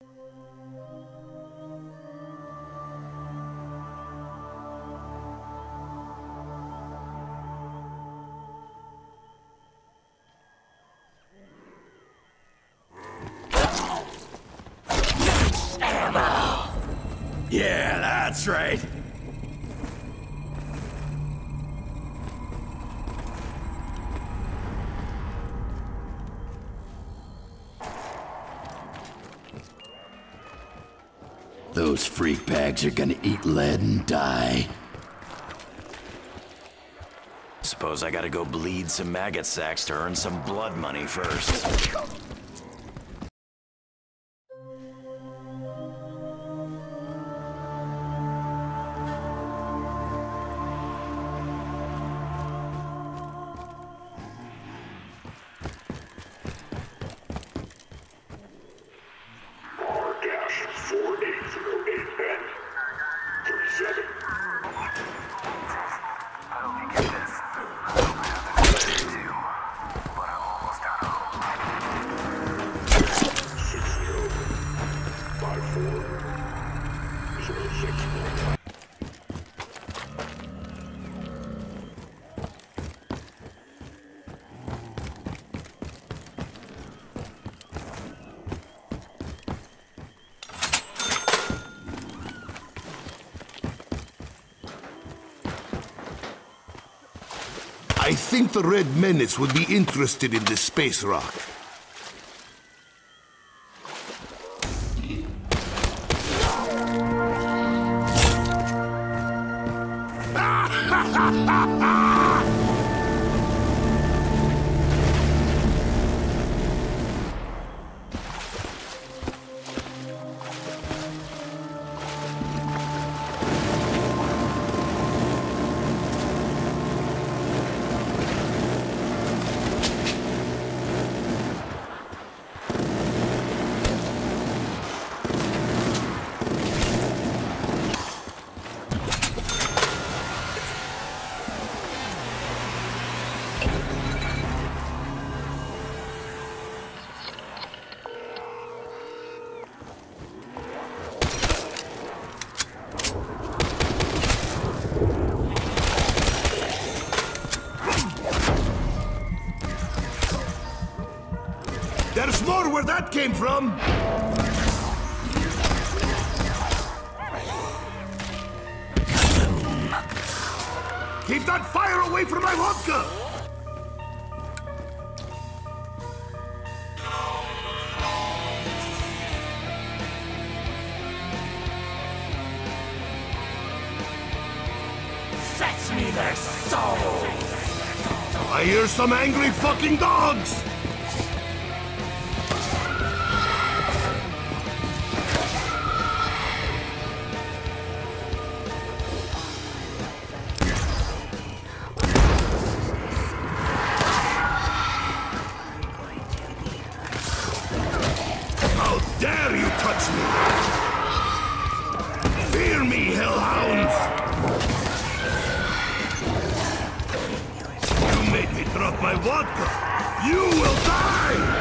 Ammo! Yeah, that's right. Those freak bags are gonna eat lead and die. Suppose I gotta go bleed some maggot sacks to earn some blood money first. I think the Red Menace would be interested in this space rock. There's more where that came from! Keep that fire away from my vodka! Fetch me their souls! I hear some angry fucking dogs! How dare you touch me! Fear me, hellhounds! You made me drop my vodka! You will die!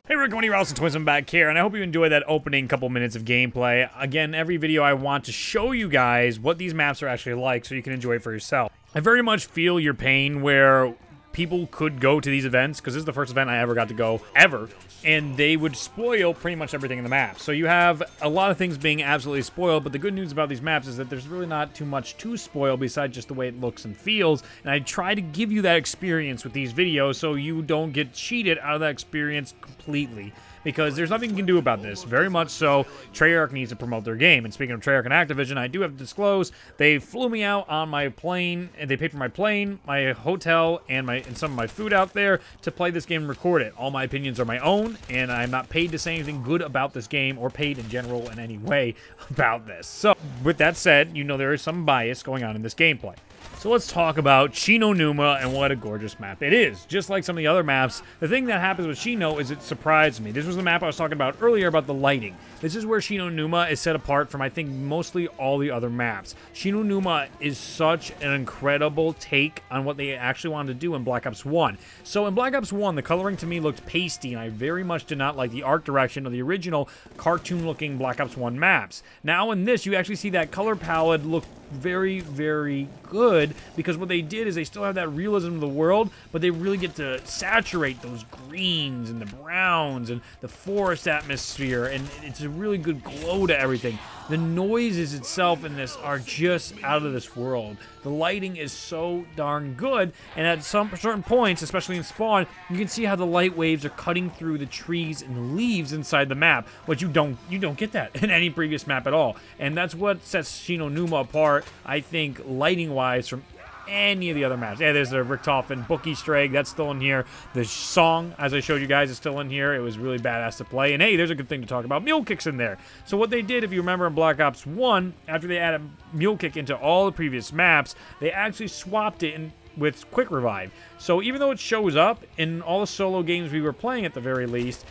Hey everyone, Ralston Twins, I'm back here, and I hope you enjoyed that opening couple minutes of gameplay. Again, every video I want to show you guys what these maps are actually like so you can enjoy it for yourself. I very much feel your pain where people could go to these events, because this is the first event I ever got to go, ever, and they would spoil pretty much everything in the map. So you have a lot of things being absolutely spoiled, but the good news about these maps is that there's really not too much to spoil besides just the way it looks and feels, and I try to give you that experience with these videos so you don't get cheated out of that experience completely. Because there's nothing you can do about this. Very much so, Treyarch needs to promote their game. And speaking of Treyarch and Activision, I do have to disclose, they flew me out on my plane, and they paid for my plane, my hotel, and some of my food out there to play this game and record it. All my opinions are my own, and I'm not paid to say anything good about this game, or paid in general in any way about this. So, with that said, you know there is some bias going on in this gameplay. So let's talk about Numa, and what a gorgeous map it is. Just like some of the other maps, the thing that happens with Shino is it surprised me. This was the map I was talking about earlier about the lighting. This is where Numa is set apart from, I think, mostly all the other maps. Numa is such an incredible take on what they actually wanted to do in Black Ops 1. So in Black Ops 1, the coloring to me looked pasty, and I very much did not like the art direction of the original cartoon-looking Black Ops 1 maps. Now in this, you actually see that color palette look very, very good, because what they did is they still have that realism of the world, but they really get to saturate those greens and the browns and the forest atmosphere, and it's a really good glow to everything. The noises itself in this are just out of this world. The lighting is so darn good, and at some certain points, especially in spawn, you can see how the light waves are cutting through the trees and the leaves inside the map, which you don't get that in any previous map at all. And that's what sets Numa apart, I think, lighting-wise, from any of the other maps. Yeah, there's the Richtofen book Easter egg. That's still in here. The song, as I showed you guys, is still in here. It was really badass to play. And hey, there's a good thing to talk about. Mule Kick's in there. So what they did, if you remember in Black Ops 1, after they added Mule Kick into all the previous maps, they actually swapped it with Quick Revive. So even though it shows up in all the solo games we were playing at the very least,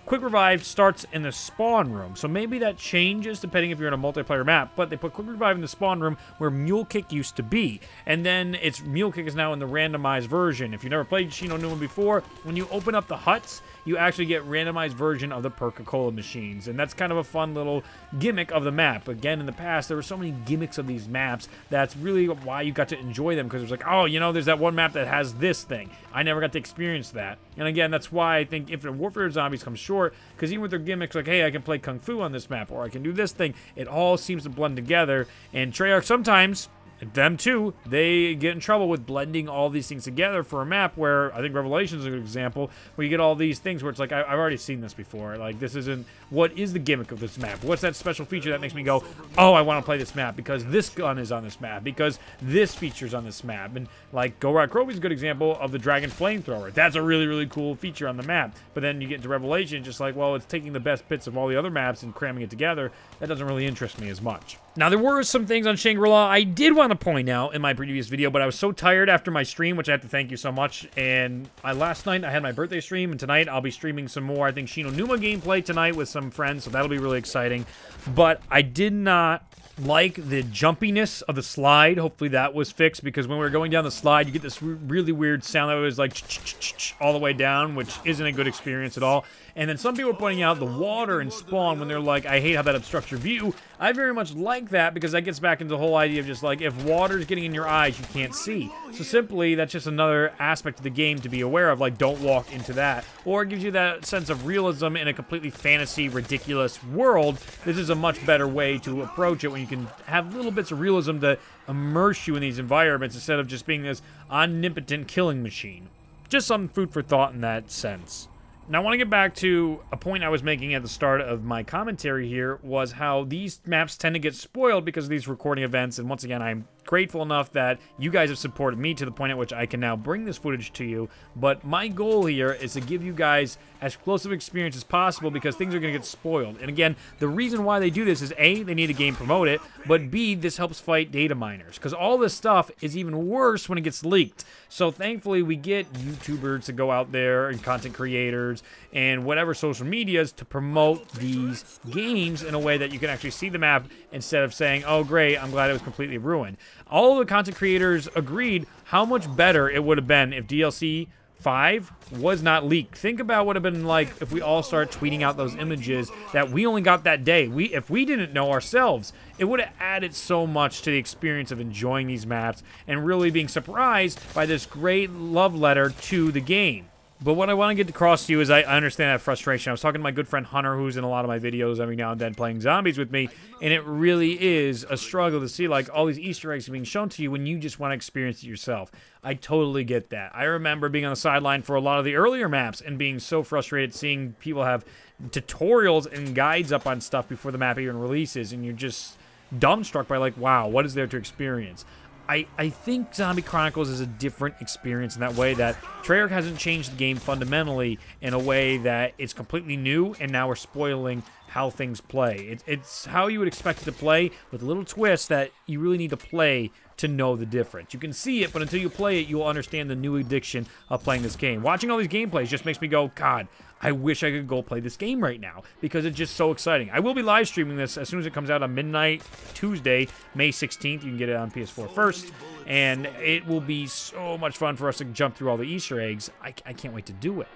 Quick Revive starts in the spawn room. So maybe that changes depending if you're in a multiplayer map, but they put Quick Revive in the spawn room where Mule Kick used to be. And then Mule Kick is now in the randomized version. If you never played Numa before, when you open up the huts, you actually get randomized version of the Coca-Cola machines. And that's kind of a fun little gimmick of the map. Again, in the past, there were so many gimmicks of these maps. That's really why you got to enjoy them, because it was like, oh, you know, there's that one map that has this thing. I never got to experience that. And again, that's why I think Infinite Warfare Zombies comes short, because even with their gimmicks like, hey, I can play Kung Fu on this map, or I can do this thing, it all seems to blend together. And Treyarch sometimes, them too, they get in trouble with blending all these things together for a map where, I think Revelations is a good example, where you get all these things where it's like, I've already seen this before. Like, this isn't, what is the gimmick of this map? What's that special feature that makes me go, oh, I want to play this map because this gun is on this map, because this feature's on this map. And like, Go Rock Krovi's a good example of the Dragon Flamethrower. That's a really, really cool feature on the map. But then you get into Revelation, just like, well, it's taking the best bits of all the other maps and cramming it together. That doesn't really interest me as much. Now, there were some things on Shangri-La I did want to point out in my previous video, but I was so tired after my stream, which I have to thank you so much. And last night, I had my birthday stream, and tonight I'll be streaming some more, I think, Numa gameplay tonight with some friends, so that'll be really exciting. But I did not like the jumpiness of the slide. Hopefully that was fixed, because when we were going down the slide, you get this really weird sound that was like all the way down, which isn't a good experience at all. And then some people are pointing out the water in Spawn when they're like, I hate how that obstructs your view. I very much like that, because that gets back into the whole idea of just like, if water's getting in your eyes, you can't see. So simply, that's just another aspect of the game to be aware of, like, don't walk into that. Or it gives you that sense of realism in a completely fantasy, ridiculous world. This is a much better way to approach it, when you can have little bits of realism to immerse you in these environments instead of just being this omnipotent killing machine. Just some food for thought in that sense. Now, I want to get back to a point I was making at the start of my commentary here, was how these maps tend to get spoiled because of these recording events. And once again, I'm grateful enough that you guys have supported me to the point at which I can now bring this footage to you. But my goal here is to give you guys as close of experience as possible, because things are going to get spoiled. And again, the reason why they do this is A, they need a game promote it, but B, this helps fight data miners, because all this stuff is even worse when it gets leaked. So thankfully, we get YouTubers to go out there, and content creators, and whatever social medias to promote these games in a way that you can actually see the map, instead of saying, oh great, I'm glad it was completely ruined. All of the content creators agreed how much better it would have been if DLC 5 was not leaked. Think about what it would have been like if we all start tweeting out those images that we only got that day. If we didn't know ourselves, it would have added so much to the experience of enjoying these maps and really being surprised by this great love letter to the game. But what I want to get across to you is I understand that frustration. I was talking to my good friend Hunter, who's in a lot of my videos every now and then playing zombies with me, and it really is a struggle to see like all these Easter eggs being shown to you when you just want to experience it yourself. I totally get that. I remember being on the sideline for a lot of the earlier maps and being so frustrated seeing people have tutorials and guides up on stuff before the map even releases, and you're just dumbstruck by like, wow, what is there to experience? I think Zombie Chronicles is a different experience in that way, that Treyarch hasn't changed the game fundamentally in a way that it's completely new, and now we're spoiling how things play. It's how you would expect it to play, with a little twist that you really need to play to know the difference. You can see it, but until you play it, you'll understand the new addiction of playing this game. Watching all these gameplays just makes me go, God, I wish I could go play this game right now because it's just so exciting. I will be live streaming this as soon as it comes out on midnight Tuesday, May 16th. You can get it on PS4 first, and it will be so much fun for us to jump through all the Easter eggs. I can't wait to do it.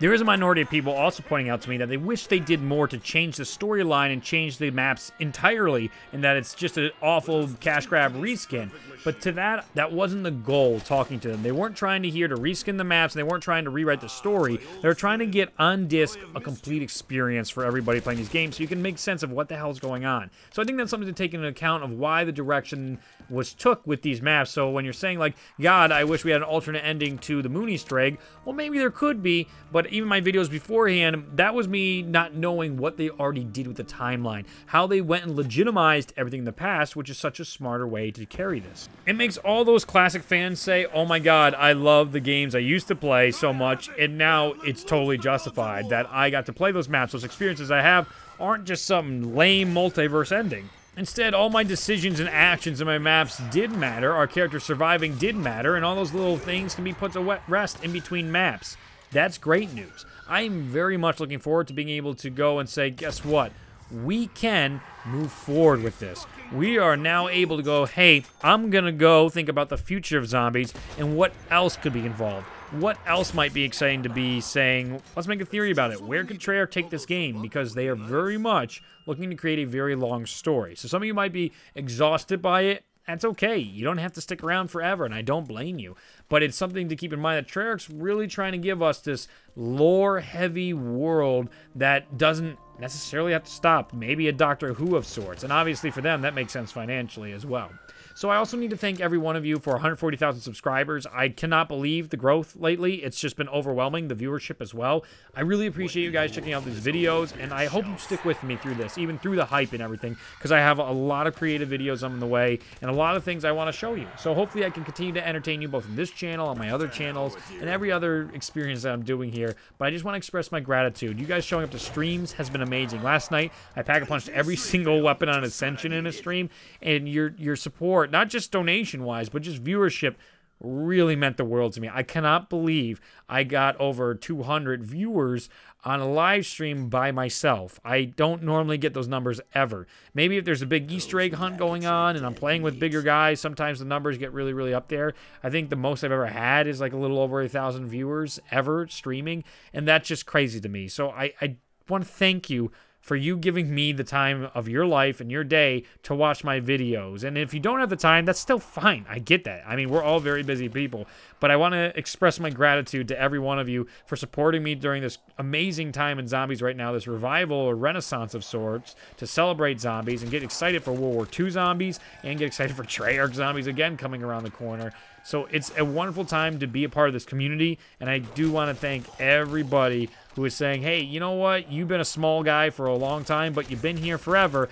There is a minority of people also pointing out to me that they wish they did more to change the storyline and change the maps entirely, and that it's just an awful cash grab reskin. But to that wasn't the goal talking to them. They weren't trying to reskin the maps, and they weren't trying to rewrite the story. They were trying to get on disc a complete experience for everybody playing these games so you can make sense of what the hell's going on. So I think that's something to take into account of why the direction was took with these maps. So when you're saying like, God, I wish we had an alternate ending to the Moon Easter egg, well, maybe there could be, but even my videos beforehand, that was me not knowing what they already did with the timeline, how they went and legitimized everything in the past, which is such a smarter way to carry this. It makes all those classic fans say, oh my God, I love the games I used to play so much, and now it's totally justified that I got to play those maps. Those experiences I have aren't just some lame multiverse ending. Instead, all my decisions and actions in my maps did matter, our characters surviving did matter, and all those little things can be put to rest in between maps. That's great news. I'm very much looking forward to being able to go and say, guess what? We can move forward with this. We are now able to go, hey, I'm going to go think about the future of zombies and what else could be involved. What else might be exciting to be saying, let's make a theory about it. Where could Treyarch take this game? Because they are very much looking to create a very long story. So some of you might be exhausted by it. That's okay. You don't have to stick around forever, and I don't blame you. But it's something to keep in mind that Treyarch's really trying to give us this lore-heavy world that doesn't necessarily have to stop. Maybe a Doctor Who of sorts. And obviously for them, that makes sense financially as well. So I also need to thank every one of you for 140,000 subscribers. I cannot believe the growth lately. It's just been overwhelming, the viewership as well. I really appreciate you guys checking out these videos, and I hope you stick with me through this, even through the hype and everything, because I have a lot of creative videos on the way and a lot of things I want to show you. So hopefully I can continue to entertain you both in this channel, on my other channels, and every other experience that I'm doing here. But I just want to express my gratitude. You guys showing up to streams has been amazing. Last night, I pack-a-punched every single weapon on Ascension in a stream, and your support, not just donation-wise, but just viewership, really meant the world to me. I cannot believe I got over 200 viewers on a live stream by myself. I don't normally get those numbers ever. Maybe if there's a big Easter egg hunt going on and I'm playing with bigger guys, sometimes the numbers get really, really up there. I think the most I've ever had is like a little over 1,000 viewers ever streaming, and that's just crazy to me. So I want to thank you for you giving me the time of your life and your day to watch my videos. And if you don't have the time, that's still fine. I get that. I mean, we're all very busy people. But I want to express my gratitude to every one of you for supporting me during this amazing time in zombies right now, this revival or renaissance of sorts, to celebrate zombies and get excited for World War II zombies and get excited for Treyarch zombies again coming around the corner. So it's a wonderful time to be a part of this community, and I do want to thank everybody who is saying, hey, you know what? You've been a small guy for a long time, but you've been here forever.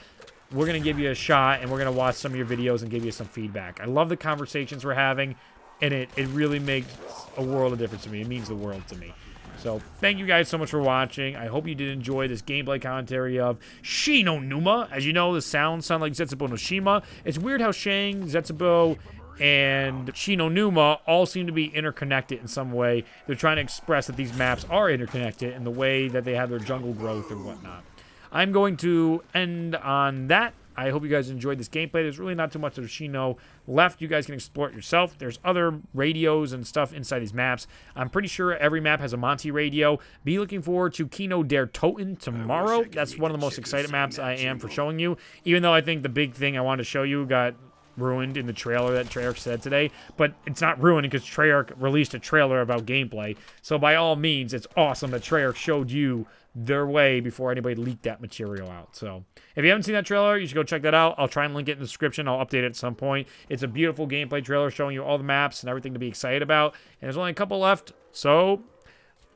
We're going to give you a shot, and we're going to watch some of your videos and give you some feedback. I love the conversations we're having, and it really makes a world of difference to me. It means the world to me. So thank you guys so much for watching. I hope you did enjoy this gameplay commentary of Shino Numa. As you know, the sounds sound like Zetsubo no Shima. It's weird how Shang, Zetsubo, and Shino Numa all seem to be interconnected in some way. They're trying to express that these maps are interconnected in the way that they have their jungle growth and whatnot. I'm going to end on that. I hope you guys enjoyed this gameplay. There's really not too much of Shino left. You guys can explore it yourself. There's other radios and stuff inside these maps. I'm pretty sure every map has a Monty radio. Be looking forward to Kino der Toten tomorrow. That's one of the most excited maps I am for showing you, even though I think the big thing I wanted to show you got ruined in the trailer that Treyarch said today, but it's not ruined because Treyarch released a trailer about gameplay. So by all means, it's awesome that Treyarch showed you their way before anybody leaked that material out. So if you haven't seen that trailer, you should go check that out. I'll try and link it in the description. I'll update it at some point. It's a beautiful gameplay trailer showing you all the maps and everything to be excited about. And there's only a couple left, so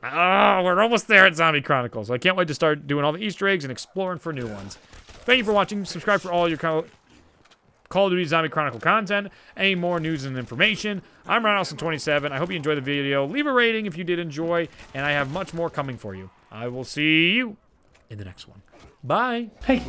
we're almost there at Zombie Chronicles. I can't wait to start doing all the Easter eggs and exploring for new ones. Thank you for watching. Subscribe for all your Call of Duty Zombie Chronicle content, any more news and information. I'm RonAlson27. I hope you enjoyed the video. Leave a rating if you did enjoy, and I have much more coming for you. I will see you in the next one. Bye. Hey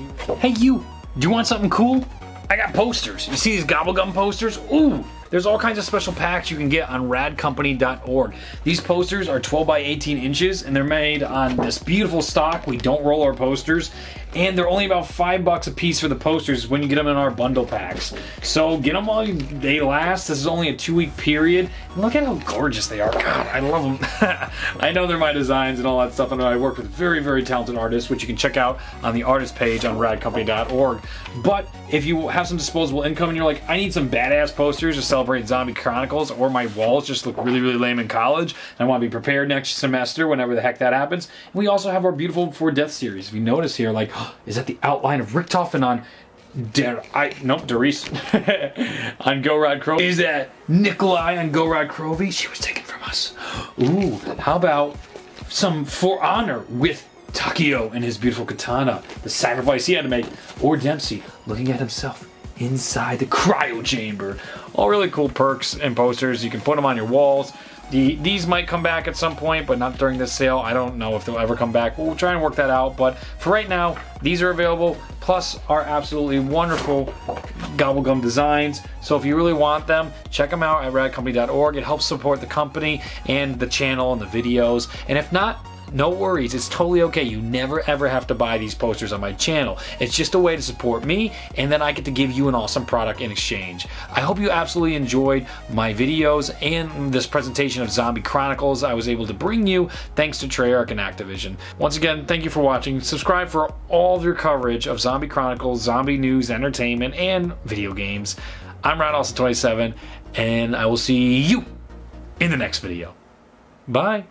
you. Do you want something cool? I got posters. You see these Gobblegum posters? Ooh! There's all kinds of special packs you can get on radcompany.org. These posters are 12 by 18 inches and they're made on this beautiful stock. We don't roll our posters. And they're only about $5 a piece for the posters when you get them in our bundle packs. So get them while they last. This is only a 2-week period. And look at how gorgeous they are. God, I love them. I know they're my designs and all that stuff. And I work with very, very talented artists, which you can check out on the artist page on radcompany.org. But if you have some disposable income and you're like, I need some badass posters to celebrate Zombie Chronicles, or my walls just look really, really lame in college, and I want to be prepared next semester whenever the heck that happens. And we also have our Beautiful Before Death series. If you notice here, like, is that the outline of Richtofen on Doris on Gorod Krovi? Is that Nikolai on Gorod Krovi? She was taken from us. Ooh, how about some For Honor with Takio and his beautiful katana, the sacrifice he had to make, or Dempsey looking at himself inside the cryo chamber. All really cool perks and posters. You can put them on your walls. These might come back at some point, but not during this sale. I don't know if they'll ever come back. We'll try and work that out. But for right now, these are available, plus our absolutely wonderful Gobblegum designs. So if you really want them, check them out at radcompany.org. It helps support the company and the channel and the videos. And if not, no worries, it's totally okay. You never ever have to buy these posters on my channel. It's just a way to support me, and then I get to give you an awesome product in exchange. I hope you absolutely enjoyed my videos and this presentation of Zombie Chronicles I was able to bring you thanks to Treyarch and Activision. Once again, thank you for watching. Subscribe for all of your coverage of Zombie Chronicles, zombie news, entertainment, and video games. I'm RadAwesome27, and I will see you in the next video. Bye.